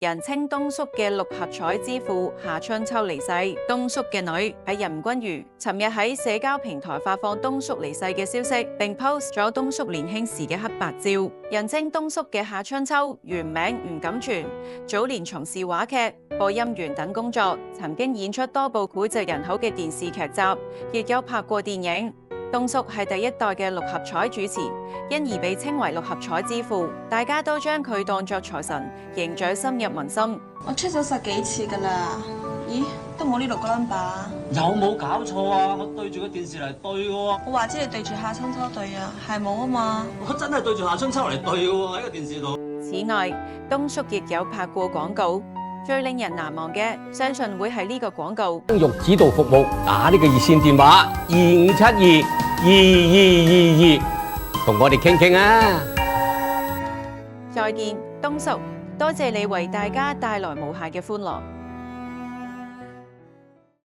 人稱東叔嘅六合彩之父夏春秋離世。東叔嘅女係任君如，尋日喺社交平台發放東叔離世嘅消息，並 post 咗東叔年輕時嘅黑白照。人稱東叔嘅夏春秋原名吳錦全，早年從事話劇、播音員等工作，曾經演出多部膾炙人口嘅電視劇集，亦有拍過電影。東叔係第一代嘅六合彩主持，因而被稱為六合彩之父，大家都將佢當作財神，形象深入民心。我出咗10幾次㗎啦，咦，都冇呢6個 number。有冇搞錯啊？我對住個電視嚟對嘅喎。我話知你對住夏春秋對啊，係冇啊嘛。我真係對住夏春秋嚟對嘅喎，喺個電視度。此外，東叔亦有拍過廣告，最令人難忘嘅，相信會係呢個廣告。生育指導服務，打呢個熱線電話25722222，同我哋傾傾啊！再見，東叔，多謝你為大家帶來無限嘅歡樂。